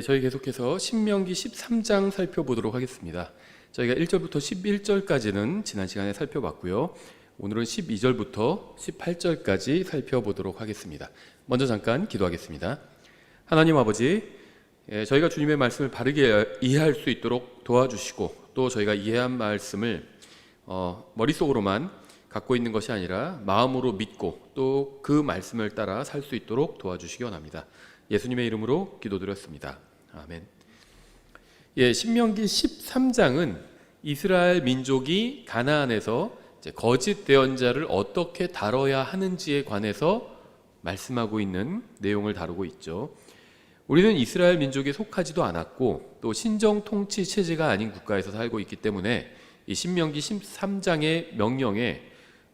저희 계속해서 신명기 13장 살펴보도록 하겠습니다. 저희가 1절부터 11절까지는 지난 시간에 살펴봤고요. 오늘은 12절부터 18절까지 살펴보도록 하겠습니다. 먼저 잠깐 기도하겠습니다. 하나님 아버지, 저희가 주님의 말씀을 바르게 이해할 수 있도록 도와주시고, 또 저희가 이해한 말씀을 머릿속으로만 갖고 있는 것이 아니라 마음으로 믿고 또 그 말씀을 따라 살 수 있도록 도와주시기 원합니다. 예수님의 이름으로 기도드렸습니다. 아멘. 신명기 13장은 이스라엘 민족이 가나안에서 거짓 대언자를 어떻게 다뤄야 하는지에 관해서 말씀하고 있는 내용을 다루고 있죠. 우리는 이스라엘 민족에 속하지도 않았고 또 신정 통치 체제가 아닌 국가에서 살고 있기 때문에 이 신명기 13장의 명령에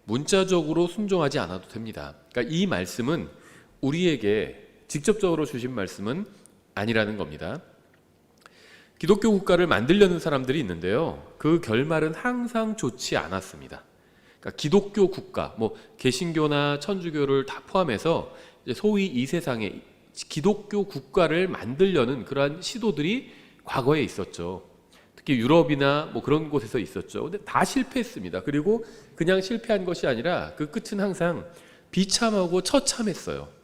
문자적으로 순종하지 않아도 됩니다. 그러니까 이 말씀은 우리에게 직접적으로 주신 말씀은 아니라는 겁니다. 기독교 국가를 만들려는 사람들이 있는데요, 그 결말은 항상 좋지 않았습니다. 그러니까 기독교 국가, 개신교나 천주교를 다 포함해서 소위 이 세상에 기독교 국가를 만들려는 그러한 시도들이 과거에 있었죠. 특히 유럽이나 그런 곳에서 있었죠. 근데 다 실패했습니다. 그리고 그냥 실패한 것이 아니라 그 끝은 항상 비참하고 처참했어요.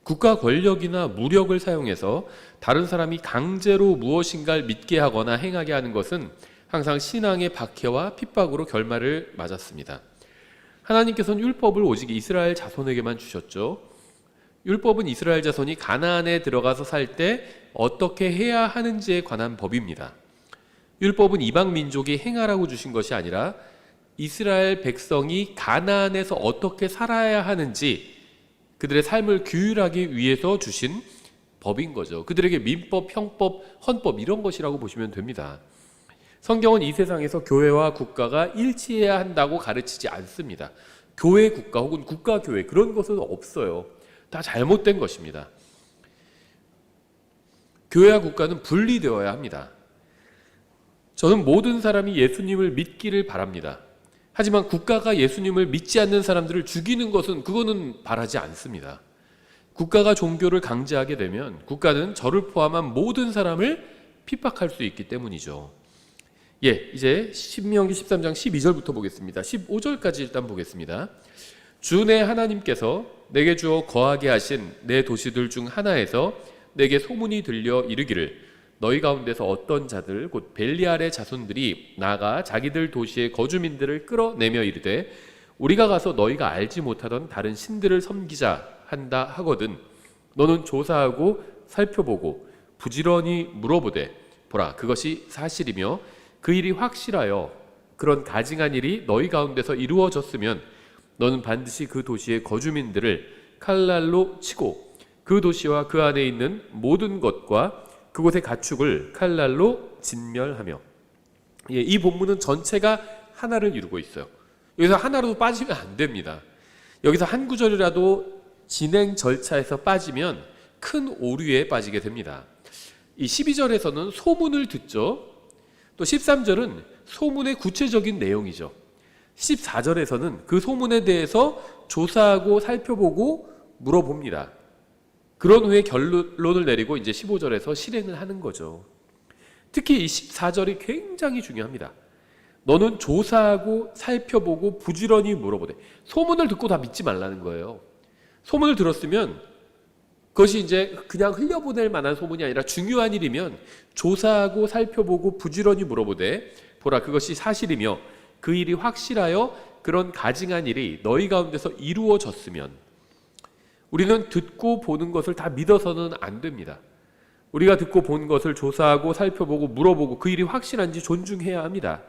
국가 권력이나 무력을 사용해서 다른 사람이 강제로 무엇인가를 믿게 하거나 행하게 하는 것은 항상 신앙의 박해와 핍박으로 결말을 맞았습니다. 하나님께서는 율법을 오직 이스라엘 자손에게만 주셨죠. 율법은 이스라엘 자손이 가나안에 들어가서 살 때 어떻게 해야 하는지에 관한 법입니다. 율법은 이방 민족이 행하라고 주신 것이 아니라 이스라엘 백성이 가나안에서 어떻게 살아야 하는지 그들의 삶을 규율하기 위해서 주신 법인 거죠. 그들에게 민법, 형법, 헌법 이런 것이라고 보시면 됩니다. 성경은 이 세상에서 교회와 국가가 일치해야 한다고 가르치지 않습니다. 교회 국가 혹은 국가 교회 그런 것은 없어요. 다 잘못된 것입니다. 교회와 국가는 분리되어야 합니다. 저는 모든 사람이 예수님을 믿기를 바랍니다. 하지만 국가가 예수님을 믿지 않는 사람들을 죽이는 것은 그거는 바라지 않습니다. 국가가 종교를 강제하게 되면 국가는 저를 포함한 모든 사람을 핍박할 수 있기 때문이죠. 이제 신명기 13장 12절부터 보겠습니다. 15절까지 일단 보겠습니다. 주 내 하나님께서 내게 주어 거하게 하신 내 도시들 중 하나에서 내게 소문이 들려 이르기를 너희 가운데서 어떤 자들 곧 벨리알의 자손들이 나가 자기들 도시의 거주민들을 끌어내며 이르되 우리가 가서 너희가 알지 못하던 다른 신들을 섬기자 한다 하거든 너는 조사하고 살펴보고 부지런히 물어보되 보라 그것이 사실이며 그 일이 확실하여 그런 가증한 일이 너희 가운데서 이루어졌으면 너는 반드시 그 도시의 거주민들을 칼날로 치고 그 도시와 그 안에 있는 모든 것과 그곳의 가축을 칼날로 진멸하며. 이 본문은 전체가 하나를 이루고 있어요. 여기서 하나라도 빠지면 안 됩니다. 여기서 한 구절이라도 진행 절차에서 빠지면 큰 오류에 빠지게 됩니다. 이 12절에서는 소문을 듣죠. 또 13절은 소문의 구체적인 내용이죠. 14절에서는 그 소문에 대해서 조사하고 살펴보고 물어봅니다. 그런 후에 결론을 내리고 이제 15절에서 실행을 하는 거죠. 특히 이 14절이 굉장히 중요합니다. 너는 조사하고 살펴보고 부지런히 물어보되. 소문을 듣고 다 믿지 말라는 거예요. 소문을 들었으면 그것이 이제 그냥 흘려보낼 만한 소문이 아니라 중요한 일이면 조사하고 살펴보고 부지런히 물어보되 보라 그것이 사실이며 그 일이 확실하여 그런 가증한 일이 너희 가운데서 이루어졌으면. 우리는 듣고 보는 것을 다 믿어서는 안 됩니다. 우리가 듣고 본 것을 조사하고 살펴보고 물어보고 그 일이 확실한지 존중해야 합니다.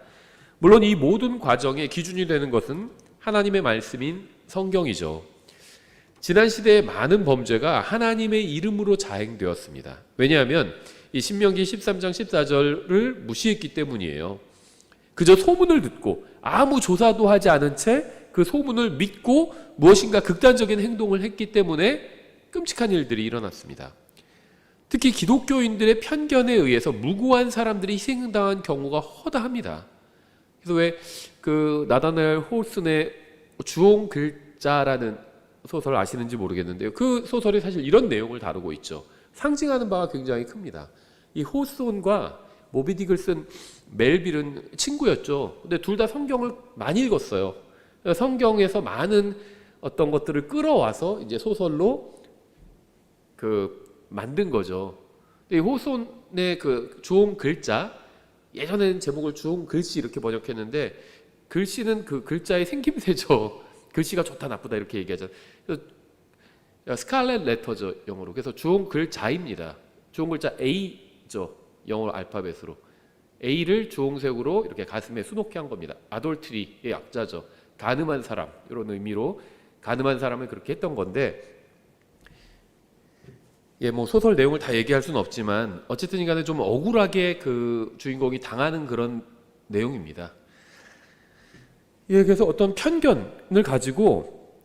물론 이 모든 과정의 기준이 되는 것은 하나님의 말씀인 성경이죠. 지난 시대의 많은 범죄가 하나님의 이름으로 자행되었습니다. 왜냐하면 이 신명기 13장 14절을 무시했기 때문이에요. 그저 소문을 듣고 아무 조사도 하지 않은 채 그 소문을 믿고 무엇인가 극단적인 행동을 했기 때문에 끔찍한 일들이 일어났습니다. 특히 기독교인들의 편견에 의해서 무고한 사람들이 희생당한 경우가 허다합니다. 그래서 왜 그 나다넬 홀슨의 주홍 글자라는 소설 아시는지 모르겠는데요. 그 소설이 사실 이런 내용을 다루고 있죠. 상징하는 바가 굉장히 큽니다. 이 호손과 모비딕을 쓴 멜빌은 친구였죠. 근데 둘 다 성경을 많이 읽었어요. 성경에서 많은 어떤 것들을 끌어와서 이제 소설로 만든 거죠. 이 호손의 주홍 글자, 예전에는 제목을 주홍 글씨 이렇게 번역했는데, 글씨는 그 글자의 생김새죠. 글씨가 좋다 나쁘다 이렇게 얘기하잖아요. 스칼렛 레터죠, 영어로. 그래서 주홍 글자입니다. 주홍 글자 A죠, 영어 알파벳으로. A를 주홍색으로 이렇게 가슴에 수놓게 한 겁니다. 아돌트리의 약자죠. 가늠한 사람, 이런 의미로 가늠한 사람을 그렇게 했던 건데, 뭐 소설 내용을 다 얘기할 수는 없지만 어쨌든 간에 좀 억울하게 그 주인공이 당하는 그런 내용입니다. 그래서 어떤 편견을 가지고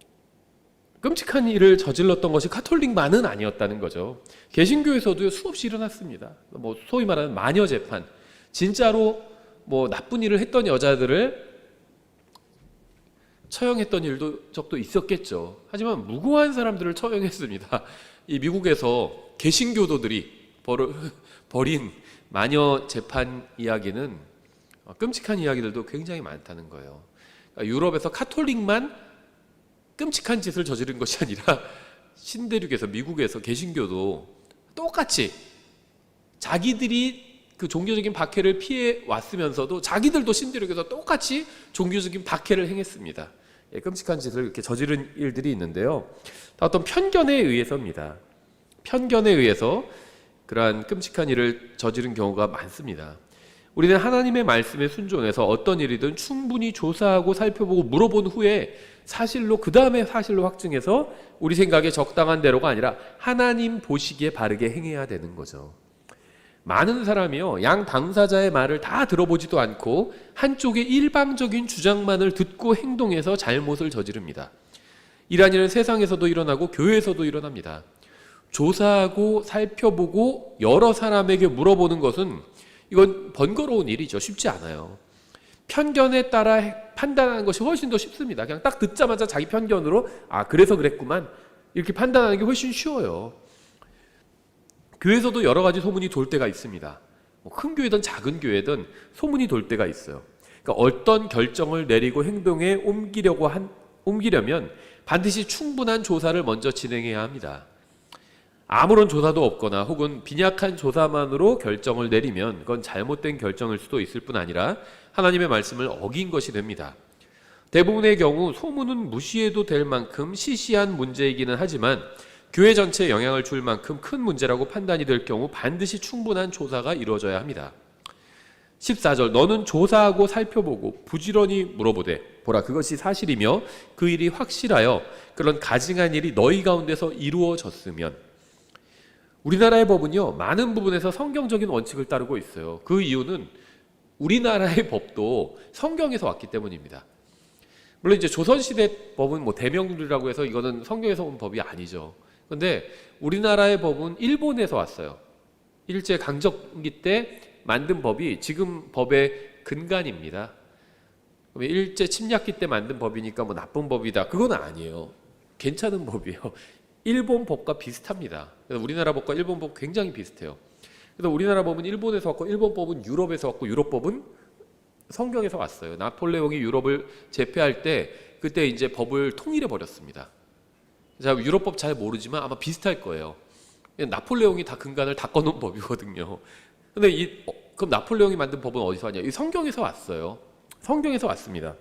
끔찍한 일을 저질렀던 것이 가톨릭만은 아니었다는 거죠. 개신교에서도 수없이 일어났습니다. 뭐 소위 말하는 마녀 재판, 진짜로 뭐 나쁜 일을 했던 여자들을 처형했던 적도 있었겠죠. 하지만 무고한 사람들을 처형했습니다. 이 미국에서 개신교도들이 벌인 마녀 재판 이야기는 끔찍한 이야기들도 굉장히 많다는 거예요. 그러니까 유럽에서 카톨릭만 끔찍한 짓을 저지른 것이 아니라 신대륙에서, 미국에서 개신교도 똑같이 자기들이 그 종교적인 박해를 피해 왔으면서도 자기들도 신대륙에서 똑같이 종교적인 박해를 행했습니다. 끔찍한 짓을 이렇게 저지른 일들이 있는데요. 다 어떤 편견에 의해서입니다. 편견에 의해서 그러한 끔찍한 일을 저지른 경우가 많습니다. 우리는 하나님의 말씀에 순종해서 어떤 일이든 충분히 조사하고 살펴보고 물어본 후에 사실로, 그 다음에 사실로 확증해서 우리 생각에 적당한 대로가 아니라 하나님 보시기에 바르게 행해야 되는 거죠. 많은 사람이요, 양 당사자의 말을 다 들어보지도 않고 한쪽의 일방적인 주장만을 듣고 행동해서 잘못을 저지릅니다. 이러한 일은 세상에서도 일어나고 교회에서도 일어납니다. 조사하고 살펴보고 여러 사람에게 물어보는 것은 이건 번거로운 일이죠. 쉽지 않아요. 편견에 따라 판단하는 것이 훨씬 더 쉽습니다. 그냥 딱 듣자마자 자기 편견으로 그래서 그랬구만 이렇게 판단하는 게 훨씬 쉬워요. 교회에서도 여러 가지 소문이 돌 때가 있습니다. 큰 교회든 작은 교회든 소문이 돌 때가 있어요. 그러니까 어떤 결정을 내리고 행동에 옮기려면 반드시 충분한 조사를 먼저 진행해야 합니다. 아무런 조사도 없거나 혹은 빈약한 조사만으로 결정을 내리면 그건 잘못된 결정일 수도 있을 뿐 아니라 하나님의 말씀을 어긴 것이 됩니다. 대부분의 경우 소문은 무시해도 될 만큼 시시한 문제이기는 하지만 교회 전체에 영향을 줄 만큼 큰 문제라고 판단이 될 경우 반드시 충분한 조사가 이루어져야 합니다. 14절, 너는 조사하고 살펴보고 부지런히 물어보되 보라 그것이 사실이며 그 일이 확실하여 그런 가증한 일이 너희 가운데서 이루어졌으면. 우리나라의 법은요, 많은 부분에서 성경적인 원칙을 따르고 있어요. 그 이유는 우리나라의 법도 성경에서 왔기 때문입니다. 물론 이제 조선시대 법은 대명률이라고 해서 이거는 성경에서 온 법이 아니죠. 그런데 우리나라의 법은 일본에서 왔어요. 일제 강점기 때 만든 법이 지금 법의 근간입니다. 일제 침략기 때 만든 법이니까 나쁜 법이다, 그건 아니에요. 괜찮은 법이에요. 일본 법과 비슷합니다. 그래서 우리나라 법과 일본 법 굉장히 비슷해요. 그래서 우리나라 법은 일본에서 왔고 일본 법은 유럽에서 왔고 유럽 법은 성경에서 왔어요. 나폴레옹이 유럽을 제패할 때 그때 이제 법을 통일해 버렸습니다. 제가 유럽법 잘 모르지만 아마 비슷할 거예요. 나폴레옹이 다 근간을 다 꺼놓은 법이거든요. 근데 그럼 나폴레옹이 만든 법은 어디서 왔냐? 이 성경에서 왔어요. 성경에서 왔습니다.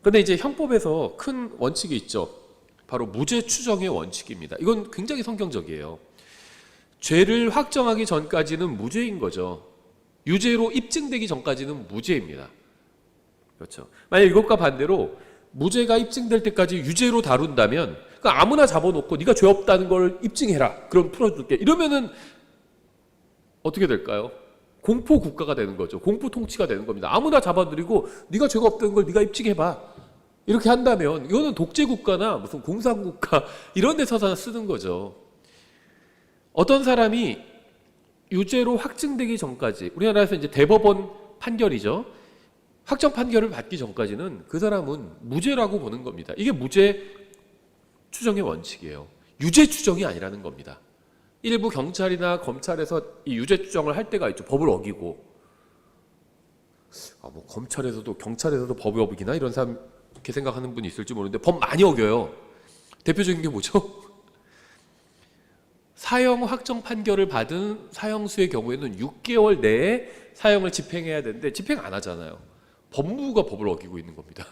그런데 이제 형법에서 큰 원칙이 있죠. 바로 무죄 추정의 원칙입니다. 이건 굉장히 성경적이에요. 죄를 확정하기 전까지는 무죄인 거죠. 유죄로 입증되기 전까지는 무죄입니다. 그렇죠. 만약 이것과 반대로 무죄가 입증될 때까지 유죄로 다룬다면 아무나 잡아놓고 네가 죄 없다는 걸 입증해라, 그럼 풀어줄게, 이러면은 어떻게 될까요? 공포 국가가 되는 거죠. 공포 통치가 되는 겁니다. 아무나 잡아들이고 네가 죄가 없다는 걸 네가 입증해봐, 이렇게 한다면 이거는 독재 국가나 무슨 공산국가 이런 데서 쓰는 거죠. 어떤 사람이 유죄로 확증되기 전까지, 우리나라에서 이제 대법원 판결이죠. 확정 판결을 받기 전까지는 그 사람은 무죄라고 보는 겁니다. 이게 무죄 추정의 원칙이에요. 유죄 추정이 아니라는 겁니다. 일부 경찰이나 검찰에서 이 유죄 추정을 할 때가 있죠. 법을 어기고. 뭐 검찰에서도 경찰에서도 법을 어기나 이런 사람 이렇게 생각하는 분이 있을지 모르는데 법 많이 어겨요. 대표적인 게 뭐죠? 사형 확정 판결을 받은 사형수의 경우에는 6개월 내에 사형을 집행해야 되는데 집행 안 하잖아요. 법무부가 법을 어기고 있는 겁니다.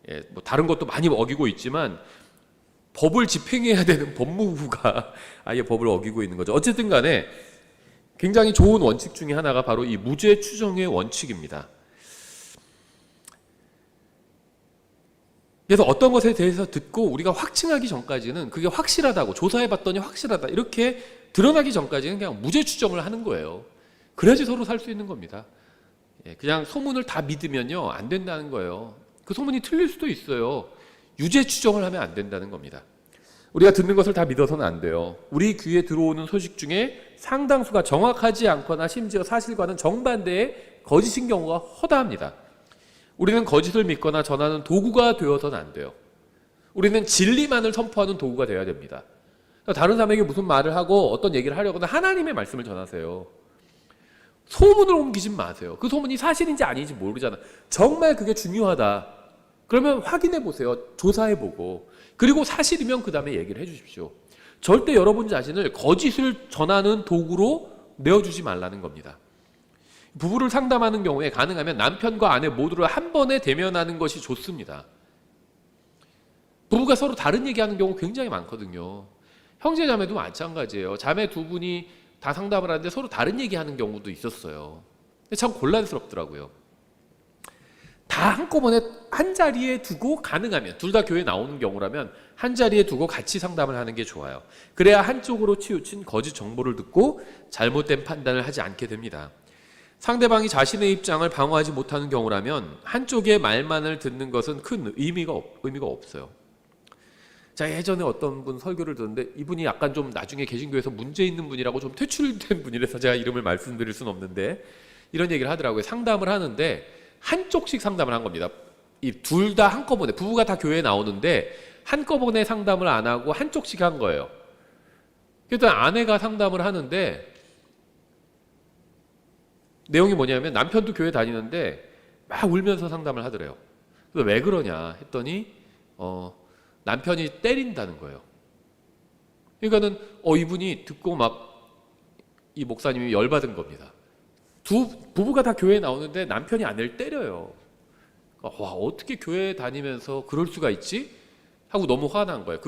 예, 뭐 다른 것도 많이 어기고 있지만 법을 집행해야 되는 법무부가 아예 법을 어기고 있는 거죠. 어쨌든 간에 굉장히 좋은 원칙 중에 하나가 바로 이 무죄 추정의 원칙입니다. 그래서 어떤 것에 대해서 듣고 우리가 확증하기 전까지는 그게 확실하다고 조사해봤더니 확실하다 이렇게 드러나기 전까지는 그냥 무죄 추정을 하는 거예요. 그래야지 서로 살 수 있는 겁니다. 그냥 소문을 다 믿으면요 안 된다는 거예요. 그 소문이 틀릴 수도 있어요. 유죄 추정을 하면 안 된다는 겁니다. 우리가 듣는 것을 다 믿어서는 안 돼요. 우리 귀에 들어오는 소식 중에 상당수가 정확하지 않거나 심지어 사실과는 정반대의 거짓인 경우가 허다합니다. 우리는 거짓을 믿거나 전하는 도구가 되어서는 안 돼요. 우리는 진리만을 선포하는 도구가 되어야 됩니다. 다른 사람에게 무슨 말을 하고 어떤 얘기를 하려거나 하나님의 말씀을 전하세요. 소문을 옮기지 마세요. 그 소문이 사실인지 아닌지 모르잖아. 정말 그게 중요하다. 그러면 확인해 보세요. 조사해 보고. 그리고 사실이면 그 다음에 얘기를 해 주십시오. 절대 여러분 자신을 거짓을 전하는 도구로 내어주지 말라는 겁니다. 부부를 상담하는 경우에 가능하면 남편과 아내 모두를 한 번에 대면하는 것이 좋습니다. 부부가 서로 다른 얘기하는 경우 굉장히 많거든요. 형제 자매도 마찬가지예요. 자매 두 분이 다 상담을 하는데 서로 다른 얘기하는 경우도 있었어요. 참 곤란스럽더라고요. 다 한꺼번에 한 자리에 두고 가능하면 둘 다 교회 나오는 경우라면 한 자리에 두고 같이 상담을 하는 게 좋아요. 그래야 한쪽으로 치우친 거짓 정보를 듣고 잘못된 판단을 하지 않게 됩니다. 상대방이 자신의 입장을 방어하지 못하는 경우라면 한쪽의 말만을 듣는 것은 큰 의미가 없어요. 제가 예전에 어떤 분 설교를 듣는데 이분이 약간 좀 나중에 개신교에서 문제 있는 분이라고 좀 퇴출된 분이라서 제가 이름을 말씀드릴 수는 없는데 이런 얘기를 하더라고요. 상담을 하는데 한쪽씩 상담을 한 겁니다. 이 둘 다 한꺼번에 부부가 다 교회에 나오는데 한꺼번에 상담을 안 하고 한쪽씩 한 거예요. 그래서 아내가 상담을 하는데 내용이 뭐냐면 남편도 교회 다니는데 막 울면서 상담을 하더래요. 그래서 왜 그러냐 했더니 남편이 때린다는 거예요. 그러니까는 이분이 듣고 막 이 목사님이 열받은 겁니다. 부부가 다 교회에 나오는데 남편이 아내를 때려요. 와, 어떻게 교회 다니면서 그럴 수가 있지? 하고 너무 화난 거예요.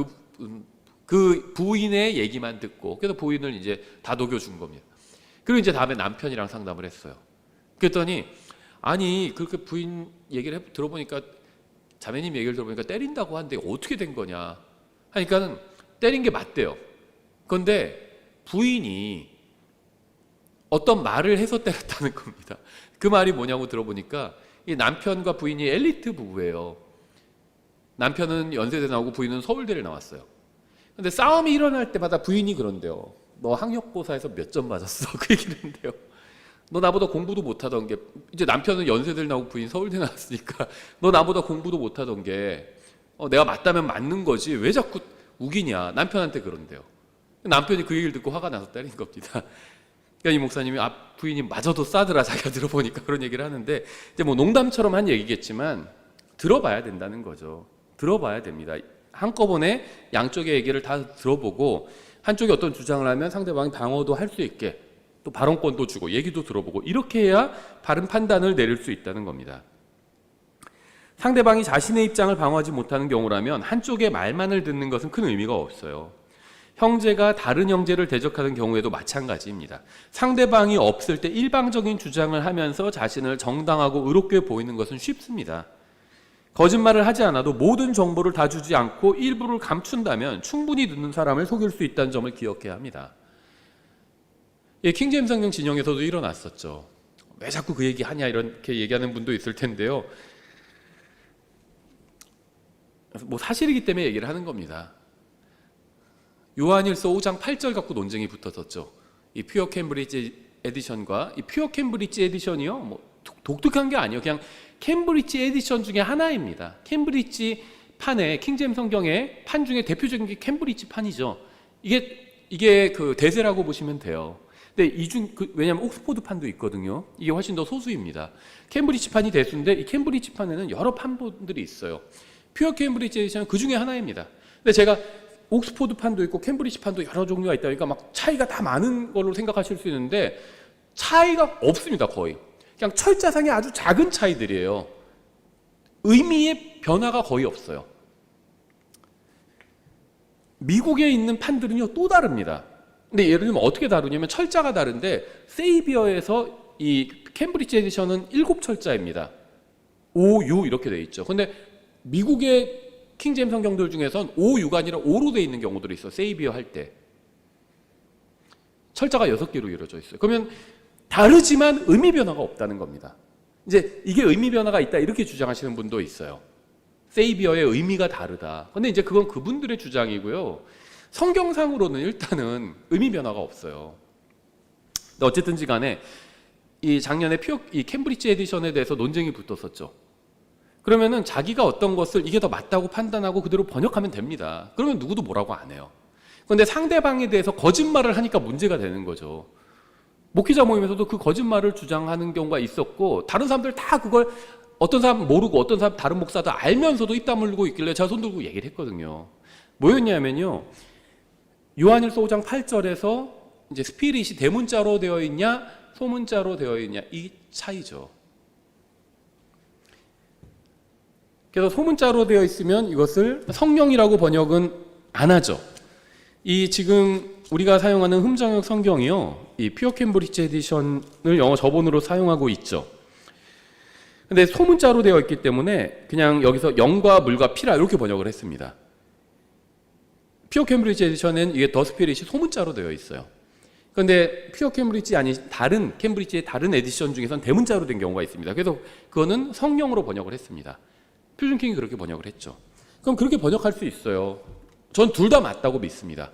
그 부인의 얘기만 듣고. 그래서 부인을 이제 다독여 준 겁니다. 그리고 이제 다음에 남편이랑 상담을 했어요. 그랬더니 아니 그렇게 부인 얘기를 들어보니까 자매님 얘기를 들어보니까 때린다고 하는데 어떻게 된 거냐 하니까는 때린 게 맞대요. 그런데 부인이 어떤 말을 해서 때렸다는 겁니다. 그 말이 뭐냐고 들어보니까 이 남편과 부인이 엘리트 부부예요. 남편은 연세대 나오고 부인은 서울대를 나왔어요. 근데 싸움이 일어날 때마다 부인이 그런데요. 너 학력고사에서 몇 점 맞았어? 그 얘기를 했는데요. 너 나보다 공부도 못하던 게 이제 남편은 연세대를 나오고 부인 서울대 나왔으니까 너 나보다 공부도 못하던 게 내가 맞다면 맞는 거지 왜 자꾸 우기냐 남편한테 그런데요. 남편이 그 얘기를 듣고 화가 나서 때린 겁니다. 그러니까 이 목사님이 부인이 맞아도 싸더라 자기가 들어보니까 그런 얘기를 하는데 이제 뭐 농담처럼 한 얘기겠지만 들어봐야 된다는 거죠. 들어봐야 됩니다. 한꺼번에 양쪽의 얘기를 다 들어보고 한쪽이 어떤 주장을 하면 상대방이 방어도 할 수 있게 또 발언권도 주고 얘기도 들어보고 이렇게 해야 바른 판단을 내릴 수 있다는 겁니다. 상대방이 자신의 입장을 방어하지 못하는 경우라면 한쪽의 말만을 듣는 것은 큰 의미가 없어요. 형제가 다른 형제를 대적하는 경우에도 마찬가지입니다. 상대방이 없을 때 일방적인 주장을 하면서 자신을 정당하고 의롭게 보이는 것은 쉽습니다. 거짓말을 하지 않아도 모든 정보를 다 주지 않고 일부를 감춘다면 충분히 듣는 사람을 속일 수 있다는 점을 기억해야 합니다. 킹제임스 성경 진영에서도 일어났었죠. 왜 자꾸 그 얘기하냐 이렇게 얘기하는 분도 있을 텐데요. 뭐 사실이기 때문에 얘기를 하는 겁니다. 요한일서 5장 8절 갖고 논쟁이 붙었었죠. 이 퓨어 캠브리지 에디션과 이 퓨어 캠브리지 에디션이요. 뭐 독특한 게 아니에요. 그냥 캠브리지 에디션 중에 하나입니다. 캠브리지 판에 킹제임스 성경의 판 중에 대표적인 게 캠브리지 판이죠. 이게 그 대세라고 보시면 돼요. 근데 왜냐하면 옥스포드 판도 있거든요. 이게 훨씬 더 소수입니다. 캠브리지 판이 대수인데 이 캠브리지 판에는 여러 판본들이 있어요. 퓨어 캠브리지 에디션은 그 중에 하나입니다. 근데 제가 옥스포드 판도 있고 캠브리지 판도 여러 종류가 있다 보니까 막 차이가 다 많은 걸로 생각하실 수 있는데 차이가 없습니다. 거의 그냥 철자상의 아주 작은 차이들이에요. 의미의 변화가 거의 없어요. 미국에 있는 판들은요 또 다릅니다. 근데 예를 들면 어떻게 다루냐면 철자가 다른데 세이비어에서 이 캠브리지 에디션은 7철자입니다. O, U 이렇게 돼 있죠. 근데 미국의 킹제임스 성경들 중에선 O, U가 아니라 O로 돼 있는 경우들이 있어요. 세이비어 할 때. 철자가 6개로 이루어져 있어요. 그러면 다르지만 의미 변화가 없다는 겁니다. 이제 이게 의미 변화가 있다 이렇게 주장하시는 분도 있어요. 세이비어의 의미가 다르다. 근데 이제 그건 그분들의 주장이고요. 성경상으로는 일단은 의미 변화가 없어요. 근데 어쨌든지 간에 이 작년에 이 캠브리지 에디션에 대해서 논쟁이 붙었었죠. 그러면은 자기가 어떤 것을 이게 더 맞다고 판단하고 그대로 번역하면 됩니다. 그러면 누구도 뭐라고 안 해요. 그런데 상대방에 대해서 거짓말을 하니까 문제가 되는 거죠. 목회자 모임에서도 그 거짓말을 주장하는 경우가 있었고 다른 사람들 다 그걸 어떤 사람 모르고 어떤 사람 다른 목사도 알면서도 입 다물고 있길래 제가 손 들고 얘기를 했거든요. 뭐였냐면요. 요한일서 5장 8절에서 이제 스피릿이 대문자로 되어 있냐 소문자로 되어 있냐 이 차이죠. 그래서 소문자로 되어 있으면 이것을 성령이라고 번역은 안 하죠. 이 지금 우리가 사용하는 흠정역 성경이요. 이 퓨어 캠브리지 에디션을 영어 저본으로 사용하고 있죠. 근데 소문자로 되어 있기 때문에 그냥 여기서 영과 물과 피라 이렇게 번역을 했습니다. 퓨어 캠브리지 에디션은 이게 더 스피릿이 소문자로 되어 있어요. 그런데 퓨어 캠브리지 아닌 다른 캠브리지의 다른 에디션 중에선 대문자로 된 경우가 있습니다. 그래서 그거는 성령으로 번역을 했습니다. 표준킹이 그렇게 번역을 했죠. 그럼 그렇게 번역할 수 있어요. 전 둘 다 맞다고 믿습니다.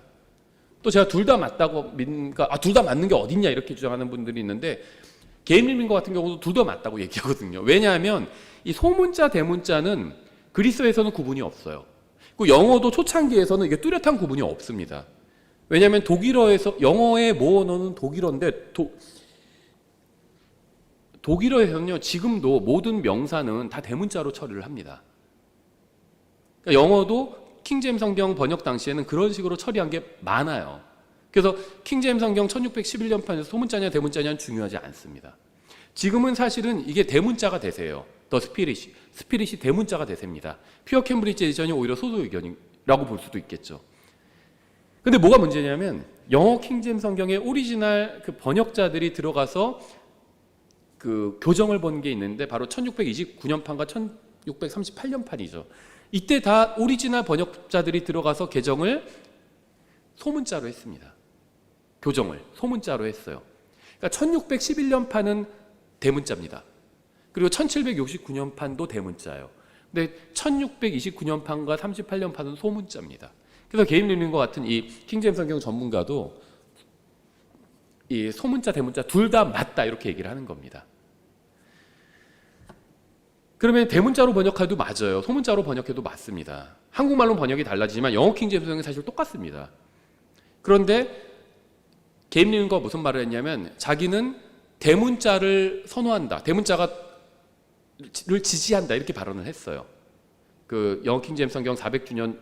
또 제가 둘 다 맞다고 믿으니까 둘 다 맞는 게 어딨냐 이렇게 주장하는 분들이 있는데 게임리밍거 같은 경우도 둘 다 맞다고 얘기하거든요. 왜냐하면 이 소문자 대문자는 그리스어에서는 구분이 없어요. 그 영어도 초창기에서는 이게 뚜렷한 구분이 없습니다. 왜냐하면 독일어에서 영어의 모어 언어는 독일어인데 독일어에서는요 지금도 모든 명사는 다 대문자로 처리를 합니다. 그러니까 영어도 킹제임스 성경 번역 당시에는 그런 식으로 처리한 게 많아요. 그래서 킹제임스 성경 1611년판에서 소문자냐 대문자냐는 중요하지 않습니다. 지금은 사실은 이게 대문자가 대세예요. 더 스피릿이 대문자가 대세입니다. 퓨어 캠브리지 에디션이 오히려 소수 의견이라고 볼 수도 있겠죠. 근데 뭐가 문제냐면 영어 킹제임스 성경의 오리지널 그 번역자들이 들어가서 그 교정을 본 게 있는데 바로 1629년판과 1638년판이죠. 이때 다 오리지널 번역자들이 들어가서 개정을 소문자로 했습니다. 교정을 소문자로 했어요. 그러니까 1611년판은 대문자입니다. 그리고 1769년판도 대문자예요. 근데 1629년판과 38년판은 소문자입니다. 그래서 게임리밍과 같은 이 킹제임스 성경 전문가도 이 소문자 대문자 둘 다 맞다 이렇게 얘기를 하는 겁니다. 그러면 대문자로 번역해도 맞아요. 소문자로 번역해도 맞습니다. 한국말로 번역이 달라지지만 영어 킹제임스 성경은 사실 똑같습니다. 그런데 게임리밍과 무슨 말을 했냐면 자기는 대문자를 선호한다. 대문자를 지지한다. 이렇게 발언을 했어요. 그 영어 킹제임스 성경 400주년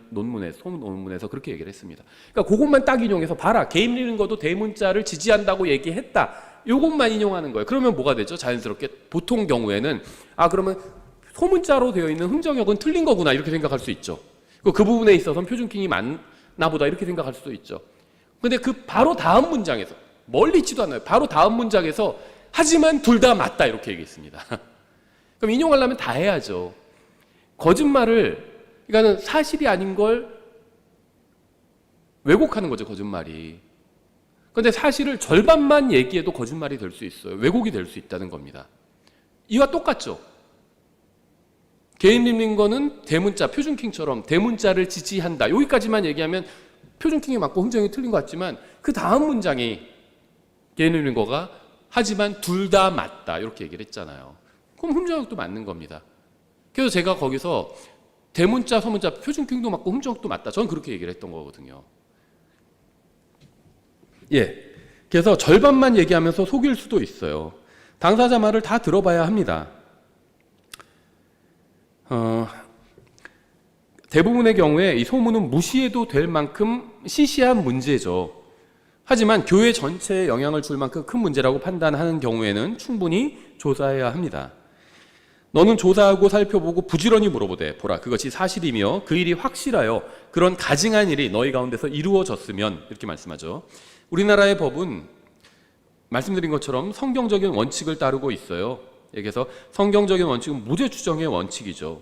소문 논문에서 그렇게 얘기를 했습니다. 그러니까 그것만 딱 인용해서 봐라. 게임리밍과도 대문자를 지지한다고 얘기했다. 이것만 인용하는 거예요. 그러면 뭐가 되죠? 자연스럽게 보통 경우에는 그러면 소문자로 되어 있는 흠정역은 틀린 거구나 이렇게 생각할 수 있죠. 그 부분에 있어서는 표준킹이 맞나 보다 이렇게 생각할 수도 있죠. 근데 그 바로 다음 문장에서 멀리 있지도 않아요. 바로 다음 문장에서 하지만 둘 다 맞다 이렇게 얘기했습니다. 그럼 인용하려면 다 해야죠. 거짓말을 그러니까 사실이 아닌 걸 왜곡하는 거죠. 거짓말이. 그런데 사실을 절반만 얘기해도 거짓말이 될 수 있어요. 왜곡이 될 수 있다는 겁니다. 이와 똑같죠. 게임리밍거는 대문자, 표준킹처럼 대문자를 지지한다. 여기까지만 얘기하면 표준킹이 맞고 흥정이 틀린 것 같지만 그 다음 문장이 게임리밍거가 하지만 둘 다 맞다 이렇게 얘기를 했잖아요. 그럼 흠정역도 맞는 겁니다. 그래서 제가 거기서 대문자, 소문자, 표준격도 맞고 흠정도 맞다. 저는 그렇게 얘기를 했던 거거든요. 예. 그래서 절반만 얘기하면서 속일 수도 있어요. 당사자 말을 다 들어봐야 합니다. 대부분의 경우에 이 소문은 무시해도 될 만큼 시시한 문제죠. 하지만 교회 전체에 영향을 줄 만큼 큰 문제라고 판단하는 경우에는 충분히 조사해야 합니다. 너는 조사하고 살펴보고 부지런히 물어보되 보라 그것이 사실이며 그 일이 확실하여 그런 가증한 일이 너희 가운데서 이루어졌으면 이렇게 말씀하죠. 우리나라의 법은 말씀드린 것처럼 성경적인 원칙을 따르고 있어요. 그래서 성경적인 원칙은 무죄 추정의 원칙이죠.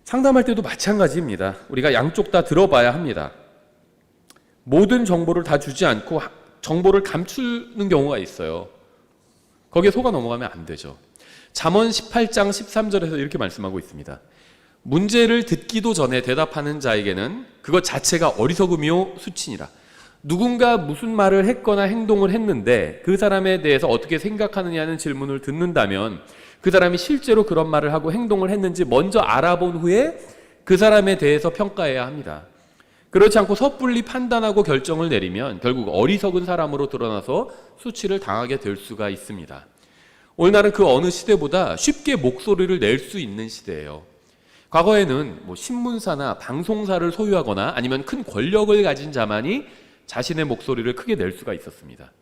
상담할 때도 마찬가지입니다. 우리가 양쪽 다 들어봐야 합니다. 모든 정보를 다 주지 않고 정보를 감추는 경우가 있어요. 거기에 속아 넘어가면 안 되죠. 잠언 18장 13절에서 이렇게 말씀하고 있습니다. 문제를 듣기도 전에 대답하는 자에게는 그것 자체가 어리석음이요 수치니라. 누군가 무슨 말을 했거나 행동을 했는데 그 사람에 대해서 어떻게 생각하느냐는 질문을 듣는다면 그 사람이 실제로 그런 말을 하고 행동을 했는지 먼저 알아본 후에 그 사람에 대해서 평가해야 합니다. 그렇지 않고 섣불리 판단하고 결정을 내리면 결국 어리석은 사람으로 드러나서 수치를 당하게 될 수가 있습니다. 오늘날은 그 어느 시대보다 쉽게 목소리를 낼 수 있는 시대예요. 과거에는 신문사나 방송사를 소유하거나 아니면 큰 권력을 가진 자만이 자신의 목소리를 크게 낼 수가 있었습니다.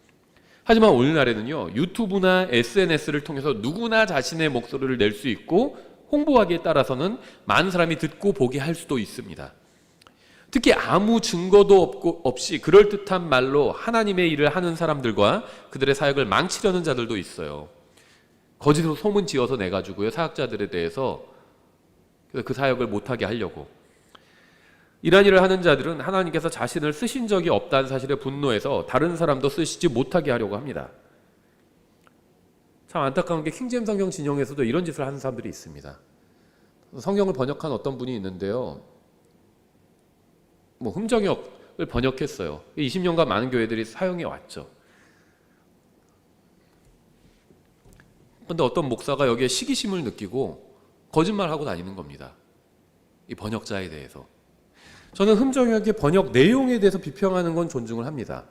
하지만 오늘날에는요, 유튜브나 SNS를 통해서 누구나 자신의 목소리를 낼 수 있고 홍보하기에 따라서는 많은 사람이 듣고 보게 할 수도 있습니다. 특히 아무 증거도 없이 그럴듯한 말로 하나님의 일을 하는 사람들과 그들의 사역을 망치려는 자들도 있어요. 거짓으로 소문 지어서 내가지고요, 사역자들에 대해서 그 사역을 못하게 하려고. 이러한 일을 하는 자들은 하나님께서 자신을 쓰신 적이 없다는 사실에 분노해서 다른 사람도 쓰시지 못하게 하려고 합니다. 참 안타까운 게 킹제임 성경 진영에서도 이런 짓을 하는 사람들이 있습니다. 성경을 번역한 어떤 분이 있는데요, 흠정역을 번역했어요. 20년간 많은 교회들이 사용해 왔죠. 그런데 어떤 목사가 여기에 시기심을 느끼고 거짓말하고 다니는 겁니다. 이 번역자에 대해서. 저는 흠정역의 번역 내용에 대해서 비평하는 건 존중을 합니다.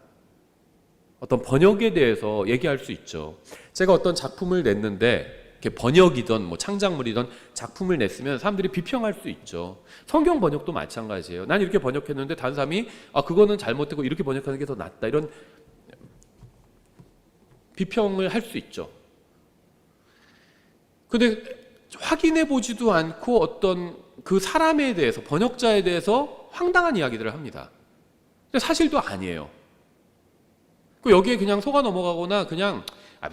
어떤 번역에 대해서 얘기할 수 있죠. 제가 어떤 작품을 냈는데 번역이든 창작물이든 작품을 냈으면 사람들이 비평할 수 있죠. 성경 번역도 마찬가지예요. 난 이렇게 번역했는데 다른 사람이 그거는 잘못되고 이렇게 번역하는 게 더 낫다, 이런 비평을 할 수 있죠. 근데 확인해 보지도 않고 어떤 그 사람에 대해서, 번역자에 대해서 황당한 이야기들을 합니다. 근데 사실도 아니에요. 여기에 그냥 속아 넘어가거나 그냥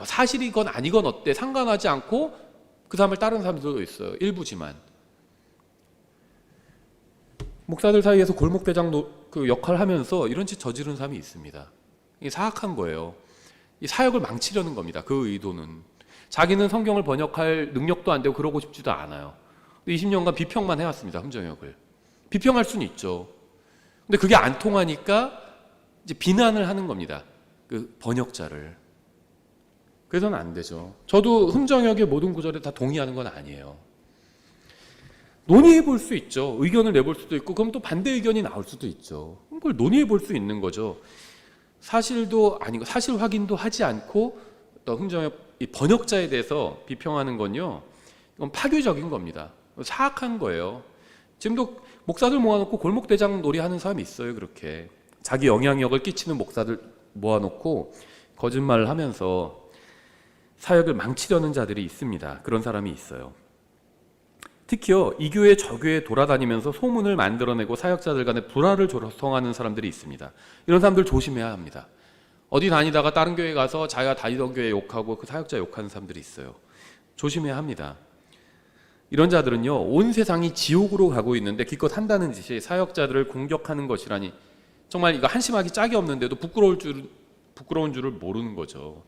사실이건 아니건 어때 상관하지 않고 그 사람을 따르는 사람들도 있어요. 일부지만. 목사들 사이에서 골목대장 그 역할을 하면서 이런 짓 저지른 사람이 있습니다. 이게 사악한 거예요. 이 사역을 망치려는 겁니다. 그 의도는. 자기는 성경을 번역할 능력도 안 되고 그러고 싶지도 않아요. 20년간 비평만 해왔습니다. 흠정역을. 비평할 수는 있죠. 근데 그게 안 통하니까 이제 비난을 하는 겁니다. 그 번역자를. 그래서는 안 되죠. 저도 흠정역의 모든 구절에 다 동의하는 건 아니에요. 논의해 볼 수 있죠. 의견을 내볼 수도 있고, 그럼 또 반대 의견이 나올 수도 있죠. 그걸 논의해 볼 수 있는 거죠. 사실도 아니고 사실 확인도 하지 않고 또 흠정역 이 번역자에 대해서 비평하는 건요, 이건 파괴적인 겁니다. 사악한 거예요. 지금도 목사들 모아놓고 골목대장 놀이하는 사람이 있어요. 그렇게 자기 영향력을 끼치는 목사들 모아놓고 거짓말을 하면서 사역을 망치려는 자들이 있습니다. 그런 사람이 있어요. 특히요, 이 교회 저 교회 돌아다니면서 소문을 만들어내고 사역자들 간에 불화를 조성하는 사람들이 있습니다. 이런 사람들 조심해야 합니다. 어디 다니다가 다른 교회 가서 자기가 다니던 교회 욕하고 그 사역자 욕하는 사람들이 있어요. 조심해야 합니다. 이런 자들은요, 온 세상이 지옥으로 가고 있는데 기껏 한다는 짓이 사역자들을 공격하는 것이라니 정말 이거 한심하기 짝이 없는데도 부끄러운 줄을 모르는 거죠.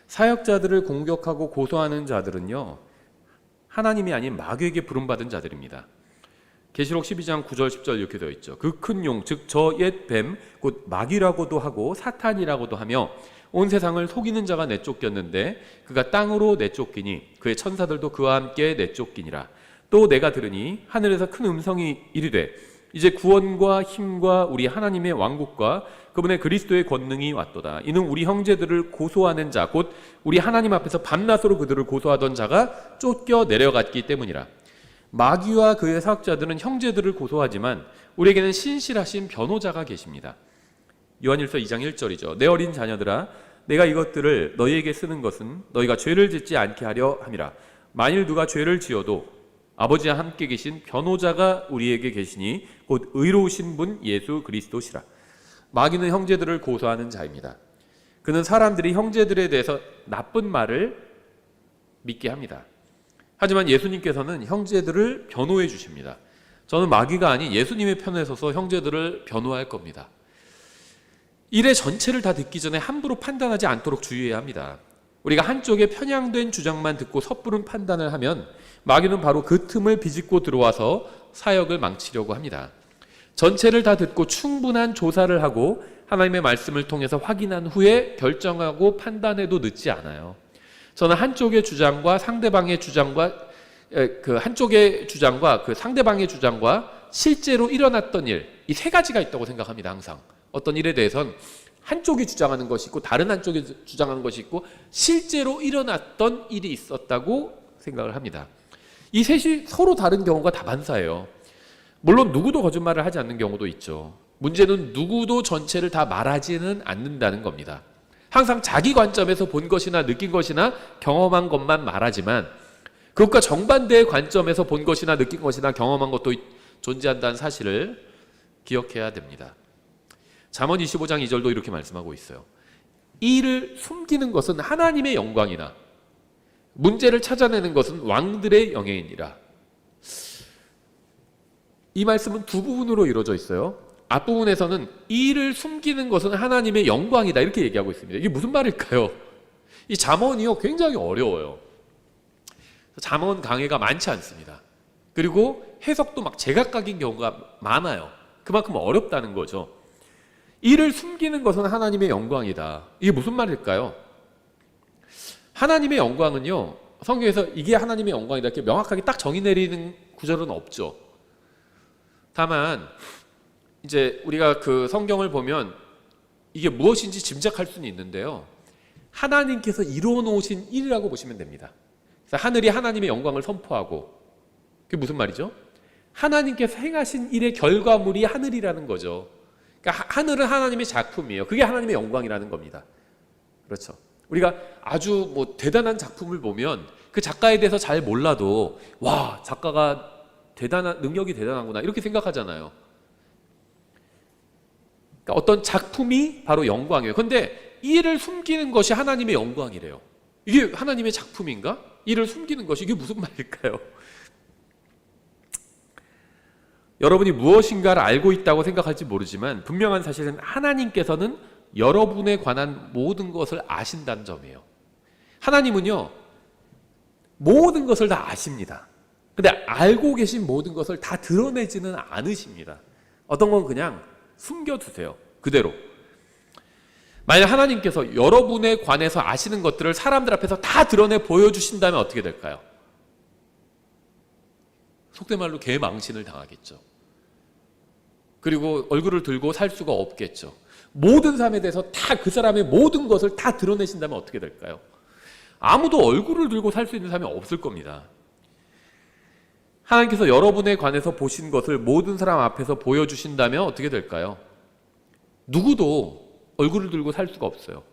사역자들을 공격하고 고소하는 자들은요, 하나님이 아닌 마귀에게 부름받은 자들입니다. 계시록 12장 9절 10절 이렇게 되어 있죠. 그 큰 용, 즉 저 옛 뱀, 곧 마귀라고도 하고 사탄이라고도 하며 온 세상을 속이는 자가 내쫓겼는데 그가 땅으로 내쫓기니 그의 천사들도 그와 함께 내쫓기니라. 또 내가 들으니 하늘에서 큰 음성이 이르되 이제 구원과 힘과 우리 하나님의 왕국과 그분의 그리스도의 권능이 왔도다. 이는 우리 형제들을 고소하는 자 곧 우리 하나님 앞에서 밤낮으로 그들을 고소하던 자가 쫓겨 내려갔기 때문이라. 마귀와 그의 사역자들은 형제들을 고소하지만 우리에게는 신실하신 변호자가 계십니다. 요한일서 2장 1절이죠. 내 어린 자녀들아 내가 이것들을 너희에게 쓰는 것은 너희가 죄를 짓지 않게 하려 함이라. 만일 누가 죄를 지어도 아버지와 함께 계신 변호자가 우리에게 계시니 곧 의로우신 분 예수 그리스도시라. 마귀는 형제들을 고소하는 자입니다. 그는 사람들이 형제들에 대해서 나쁜 말을 믿게 합니다. 하지만 예수님께서는 형제들을 변호해 주십니다. 저는 마귀가 아닌 예수님의 편에 서서 형제들을 변호할 겁니다. 일의 전체를 다 듣기 전에 함부로 판단하지 않도록 주의해야 합니다. 우리가 한쪽의 편향된 주장만 듣고 섣부른 판단을 하면 마귀는 바로 그 틈을 비집고 들어와서 사역을 망치려고 합니다. 전체를 다 듣고 충분한 조사를 하고 하나님의 말씀을 통해서 확인한 후에 결정하고 판단해도 늦지 않아요. 저는 한쪽의 주장과 상대방의 주장과 그 상대방의 주장과 실제로 일어났던 일, 이 세 가지가 있다고 생각합니다. 항상 어떤 일에 대해서는 한쪽이 주장하는 것이 있고 다른 한쪽이 주장하는 것이 있고 실제로 일어났던 일이 있었다고 생각을 합니다. 이 셋이 서로 다른 경우가 다반사예요. 물론 누구도 거짓말을 하지 않는 경우도 있죠. 문제는 누구도 전체를 다 말하지는 않는다는 겁니다. 항상 자기 관점에서 본 것이나 느낀 것이나 경험한 것만 말하지만 그것과 정반대의 관점에서 본 것이나 느낀 것이나 경험한 것도 존재한다는 사실을 기억해야 됩니다. 잠언 25장 2절도 이렇게 말씀하고 있어요. 이 일을 숨기는 것은 하나님의 영광이나 문제를 찾아내는 것은 왕들의 영예이니라. 이 말씀은 두 부분으로 이루어져 있어요. 앞부분에서는 이 일을 숨기는 것은 하나님의 영광이다 이렇게 얘기하고 있습니다. 이게 무슨 말일까요? 이 잠언이요 굉장히 어려워요. 잠언 강해가 많지 않습니다. 그리고 해석도 막 제각각인 경우가 많아요. 그만큼 어렵다는 거죠. 이를 숨기는 것은 하나님의 영광이다. 이게 무슨 말일까요? 하나님의 영광은요, 성경에서 이게 하나님의 영광이다 이렇게 명확하게 딱 정의 내리는 구절은 없죠. 다만 이제 우리가 그 성경을 보면 이게 무엇인지 짐작할 수는 있는데요. 하나님께서 이루어 놓으신 일이라고 보시면 됩니다. 그래서 하늘이 하나님의 영광을 선포하고, 그게 무슨 말이죠? 하나님께서 행하신 일의 결과물이 하늘이라는 거죠. 그러니까 하늘은 하나님의 작품이에요. 그게 하나님의 영광이라는 겁니다. 그렇죠. 우리가 아주 대단한 작품을 보면 그 작가에 대해서 잘 몰라도 와, 작가가 능력이 대단하구나 이렇게 생각하잖아요. 그러니까 어떤 작품이 바로 영광이에요. 그런데 이 일을 숨기는 것이 하나님의 영광이래요. 이게 하나님의 작품인가? 이를 숨기는 것이 이게 무슨 말일까요? 여러분이 무엇인가를 알고 있다고 생각할지 모르지만 분명한 사실은 하나님께서는 여러분에 관한 모든 것을 아신다는 점이에요. 하나님은요 모든 것을 다 아십니다. 근데 알고 계신 모든 것을 다 드러내지는 않으십니다. 어떤 건 그냥 숨겨두세요. 그대로. 만약 하나님께서 여러분에 관해서 아시는 것들을 사람들 앞에서 다 드러내 보여주신다면 어떻게 될까요? 속된 말로 개망신을 당하겠죠. 그리고 얼굴을 들고 살 수가 없겠죠. 모든 사람에 대해서 다 그 사람의 모든 것을 다 드러내신다면 어떻게 될까요? 아무도 얼굴을 들고 살 수 있는 사람이 없을 겁니다. 하나님께서 여러분에 관해서 보신 것을 모든 사람 앞에서 보여주신다면 어떻게 될까요? 누구도 얼굴을 들고 살 수가 없어요.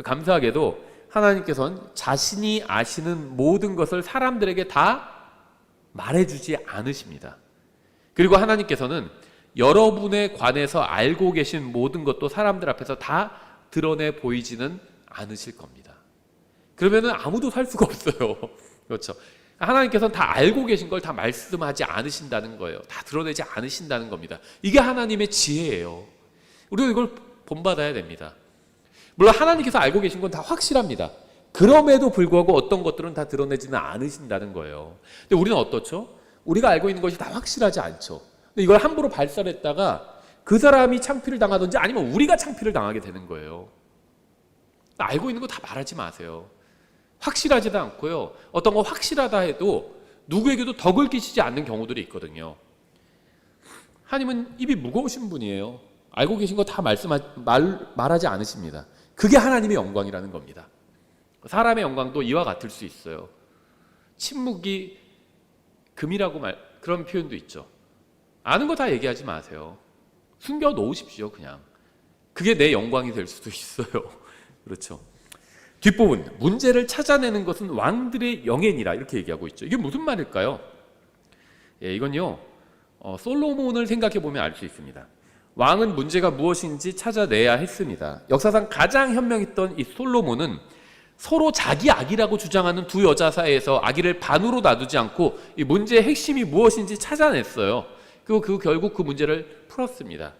감사하게도 하나님께서는 자신이 아시는 모든 것을 사람들에게 다 말해주지 않으십니다. 그리고 하나님께서는 여러분에 관해서 알고 계신 모든 것도 사람들 앞에서 다 드러내 보이지는 않으실 겁니다. 그러면은 아무도 살 수가 없어요. 그렇죠. 하나님께서는 다 알고 계신 걸 다 말씀하지 않으신다는 거예요. 다 드러내지 않으신다는 겁니다. 이게 하나님의 지혜예요. 우리가 이걸 본받아야 됩니다. 물론 하나님께서 알고 계신 건 다 확실합니다. 그럼에도 불구하고 어떤 것들은 다 드러내지는 않으신다는 거예요. 근데 우리는 어떻죠? 우리가 알고 있는 것이 다 확실하지 않죠. 근데 이걸 함부로 발설했다가 그 사람이 창피를 당하든지 아니면 우리가 창피를 당하게 되는 거예요. 알고 있는 거 다 말하지 마세요. 확실하지도 않고요. 어떤 거 확실하다 해도 누구에게도 덕을 끼치지 않는 경우들이 있거든요. 하나님은 입이 무거우신 분이에요. 알고 계신 거 다 말하지 않으십니다. 그게 하나님의 영광이라는 겁니다. 사람의 영광도 이와 같을 수 있어요. 침묵이 금이라고 그런 표현도 있죠. 아는 거 다 얘기하지 마세요. 숨겨 놓으십시오, 그냥. 그게 내 영광이 될 수도 있어요. 그렇죠. 뒷부분, 문제를 찾아내는 것은 왕들의 영예니라 이렇게 얘기하고 있죠. 이게 무슨 말일까요? 이건요, 솔로몬을 생각해 보면 알 수 있습니다. 왕은 문제가 무엇인지 찾아내야 했습니다. 역사상 가장 현명했던 이 솔로몬은 서로 자기 악이라고 주장하는 두 여자 사이에서 악의를 반으로 놔두지 않고 이 문제의 핵심이 무엇인지 찾아냈어요. 그리고 결국 그 문제를 풀었습니다.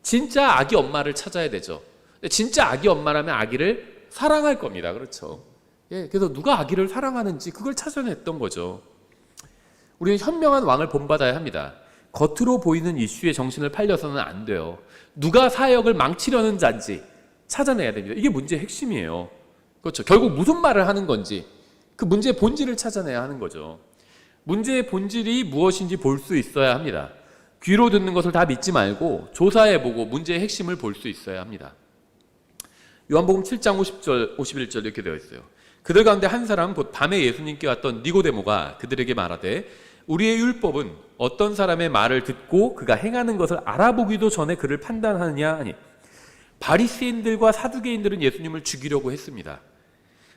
진짜 아기 엄마를 찾아야 되죠. 진짜 아기 엄마라면 아기를 사랑할 겁니다. 그렇죠. 그래서 누가 아기를 사랑하는지 그걸 찾아냈던 거죠. 우리는 현명한 왕을 본받아야 합니다. 겉으로 보이는 이슈에 정신을 팔려서는 안 돼요. 누가 사역을 망치려는 자인지 찾아내야 됩니다. 이게 문제의 핵심이에요. 그렇죠. 결국 무슨 말을 하는 건지 그 문제의 본질을 찾아내야 하는 거죠. 문제의 본질이 무엇인지 볼 수 있어야 합니다. 귀로 듣는 것을 다 믿지 말고 조사해보고 문제의 핵심을 볼 수 있어야 합니다. 요한복음 7장 50절, 51절 이렇게 되어 있어요. 그들 가운데 한 사람 곧 밤에 예수님께 왔던 니고데모가 그들에게 말하되 우리의 율법은 어떤 사람의 말을 듣고 그가 행하는 것을 알아보기도 전에 그를 판단하느냐 하니 바리새인들과 사두개인들은 예수님을 죽이려고 했습니다.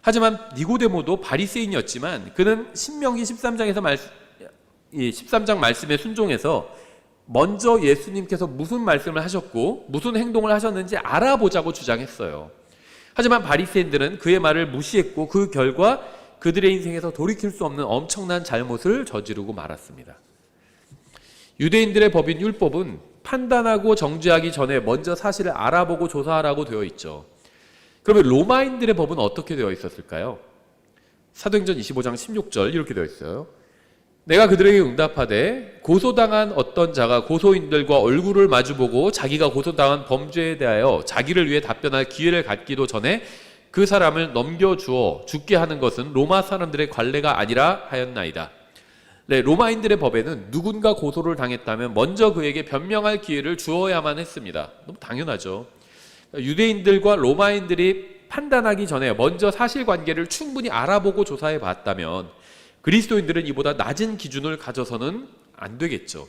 하지만 니고데모도 바리새인이었지만 그는 신명기 13장 말씀에 순종해서 먼저 예수님께서 무슨 말씀을 하셨고 무슨 행동을 하셨는지 알아보자고 주장했어요. 하지만 바리새인들은 그의 말을 무시했고 그 결과 그들의 인생에서 돌이킬 수 없는 엄청난 잘못을 저지르고 말았습니다. 유대인들의 법인 율법은 판단하고 정죄하기 전에 먼저 사실을 알아보고 조사하라고 되어 있죠. 그러면 로마인들의 법은 어떻게 되어 있었을까요? 사도행전 25장 16절 이렇게 되어 있어요. 내가 그들에게 응답하되 고소당한 어떤 자가 고소인들과 얼굴을 마주보고 자기가 고소당한 범죄에 대하여 자기를 위해 답변할 기회를 갖기도 전에 그 사람을 넘겨주어 죽게 하는 것은 로마 사람들의 관례가 아니라 하였나이다. 네, 로마인들의 법에는 누군가 고소를 당했다면 먼저 그에게 변명할 기회를 주어야만 했습니다. 너무 당연하죠. 유대인들과 로마인들이 판단하기 전에 먼저 사실관계를 충분히 알아보고 조사해 봤다면 그리스도인들은 이보다 낮은 기준을 가져서는 안 되겠죠.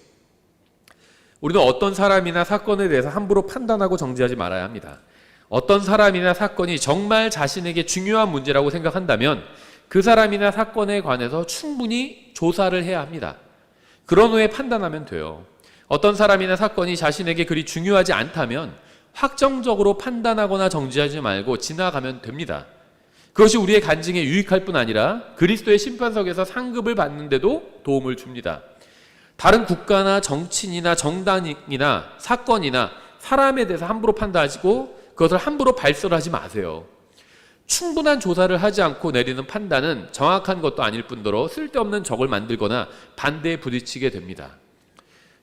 우리는 어떤 사람이나 사건에 대해서 함부로 판단하고 정죄하지 말아야 합니다. 어떤 사람이나 사건이 정말 자신에게 중요한 문제라고 생각한다면 그 사람이나 사건에 관해서 충분히 조사를 해야 합니다. 그런 후에 판단하면 돼요. 어떤 사람이나 사건이 자신에게 그리 중요하지 않다면 확정적으로 판단하거나 정죄하지 말고 지나가면 됩니다. 그것이 우리의 간증에 유익할 뿐 아니라 그리스도의 심판석에서 상급을 받는데도 도움을 줍니다. 다른 국가나 정치인이나 정당이나 사건이나 사람에 대해서 함부로 판단하시고 그것을 함부로 발설하지 마세요. 충분한 조사를 하지 않고 내리는 판단은 정확한 것도 아닐 뿐더러 쓸데없는 적을 만들거나 반대에 부딪히게 됩니다.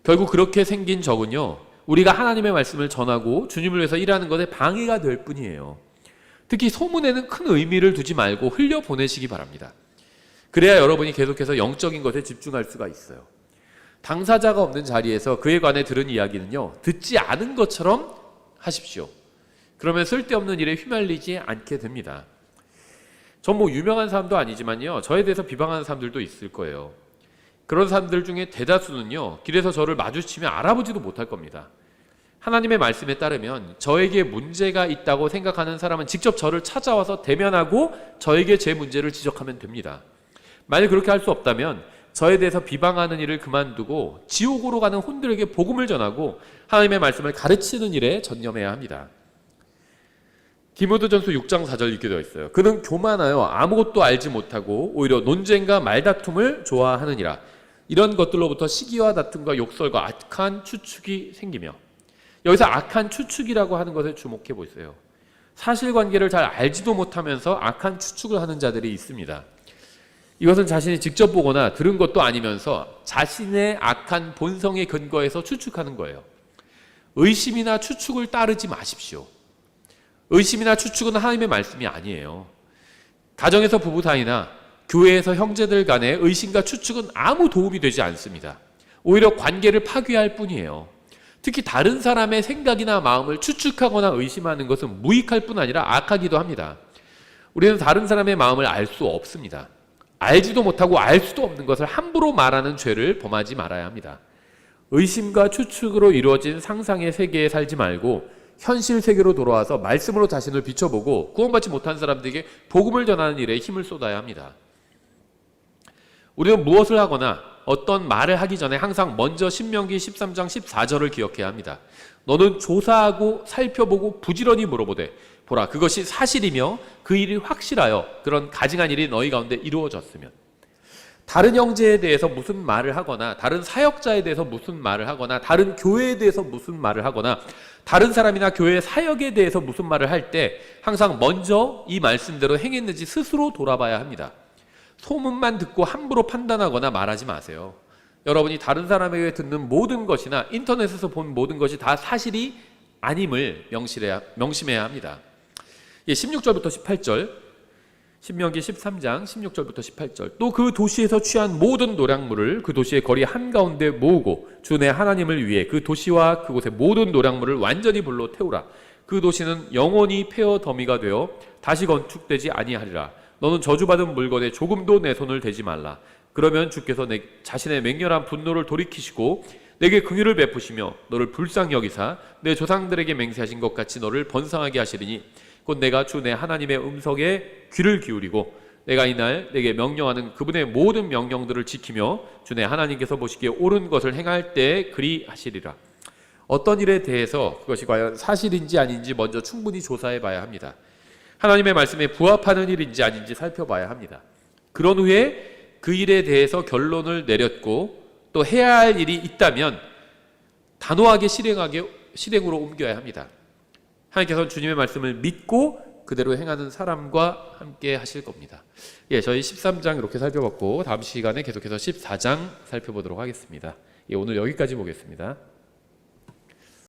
결국 그렇게 생긴 적은요, 우리가 하나님의 말씀을 전하고 주님을 위해서 일하는 것에 방해가 될 뿐이에요. 특히 소문에는 큰 의미를 두지 말고 흘려보내시기 바랍니다. 그래야 여러분이 계속해서 영적인 것에 집중할 수가 있어요. 당사자가 없는 자리에서 그에 관해 들은 이야기는요, 듣지 않은 것처럼 하십시오. 그러면 쓸데없는 일에 휘말리지 않게 됩니다. 전 뭐 유명한 사람도 아니지만요, 저에 대해서 비방하는 사람들도 있을 거예요. 그런 사람들 중에 대다수는요, 길에서 저를 마주치면 알아보지도 못할 겁니다. 하나님의 말씀에 따르면 저에게 문제가 있다고 생각하는 사람은 직접 저를 찾아와서 대면하고 저에게 제 문제를 지적하면 됩니다. 만약 그렇게 할 수 없다면 저에 대해서 비방하는 일을 그만두고 지옥으로 가는 혼들에게 복음을 전하고 하나님의 말씀을 가르치는 일에 전념해야 합니다. 디모데전서 6장 4절 이렇게 되어 있어요. 그는 교만하여 아무것도 알지 못하고 오히려 논쟁과 말다툼을 좋아하느니라. 이런 것들로부터 시기와 다툼과 욕설과 악한 추측이 생기며, 여기서 악한 추측이라고 하는 것에 주목해 보세요. 사실관계를 잘 알지도 못하면서 악한 추측을 하는 자들이 있습니다. 이것은 자신이 직접 보거나 들은 것도 아니면서 자신의 악한 본성에 근거해서 추측하는 거예요. 의심이나 추측을 따르지 마십시오. 의심이나 추측은 하나님의 말씀이 아니에요. 가정에서 부부 사이나 교회에서 형제들 간의 의심과 추측은 아무 도움이 되지 않습니다. 오히려 관계를 파괴할 뿐이에요. 특히 다른 사람의 생각이나 마음을 추측하거나 의심하는 것은 무익할 뿐 아니라 악하기도 합니다. 우리는 다른 사람의 마음을 알 수 없습니다. 알지도 못하고 알 수도 없는 것을 함부로 말하는 죄를 범하지 말아야 합니다. 의심과 추측으로 이루어진 상상의 세계에 살지 말고 현실 세계로 돌아와서 말씀으로 자신을 비춰보고 구원받지 못한 사람들에게 복음을 전하는 일에 힘을 쏟아야 합니다. 우리는 무엇을 하거나 어떤 말을 하기 전에 항상 먼저 신명기 13장 14절을 기억해야 합니다. 너는 조사하고 살펴보고 부지런히 물어보되 보라 그것이 사실이며 그 일이 확실하여 그런 가증한 일이 너희 가운데 이루어졌으면. 다른 형제에 대해서 무슨 말을 하거나 다른 사역자에 대해서 무슨 말을 하거나 다른 교회에 대해서 무슨 말을 하거나 다른 사람이나 교회 사역에 대해서 무슨 말을 할 때 항상 먼저 이 말씀대로 행했는지 스스로 돌아봐야 합니다. 소문만 듣고 함부로 판단하거나 말하지 마세요. 여러분이 다른 사람에게 듣는 모든 것이나 인터넷에서 본 모든 것이 다 사실이 아님을 명심해야 합니다. 16절부터 18절, 신명기 13장 16절부터 18절. 또 그 도시에서 취한 모든 노략물을 그 도시의 거리 한가운데 모으고 주 내 하나님을 위해 그 도시와 그곳의 모든 노략물을 완전히 불로 태우라. 그 도시는 영원히 폐허 더미가 되어 다시 건축되지 아니하리라. 너는 저주받은 물건에 조금도 내 손을 대지 말라. 그러면 주께서 내 자신의 맹렬한 분노를 돌이키시고 내게 긍휼을 베푸시며 너를 불쌍히 여기사 내 조상들에게 맹세하신 것 같이 너를 번성하게 하시리니 곧 내가 주 내 하나님의 음성에 귀를 기울이고 내가 이날 내게 명령하는 그분의 모든 명령들을 지키며 주 내 하나님께서 보시기에 옳은 것을 행할 때 그리 하시리라. 어떤 일에 대해서 그것이 과연 사실인지 아닌지 먼저 충분히 조사해 봐야 합니다. 하나님의 말씀에 부합하는 일인지 아닌지 살펴봐야 합니다. 그런 후에 그 일에 대해서 결론을 내렸고 또 해야 할 일이 있다면 단호하게 실행으로 옮겨야 합니다. 하나님께서는 주님의 말씀을 믿고 그대로 행하는 사람과 함께 하실 겁니다. 저희 13장 이렇게 살펴봤고 다음 시간에 계속해서 14장 살펴보도록 하겠습니다. 오늘 여기까지 보겠습니다.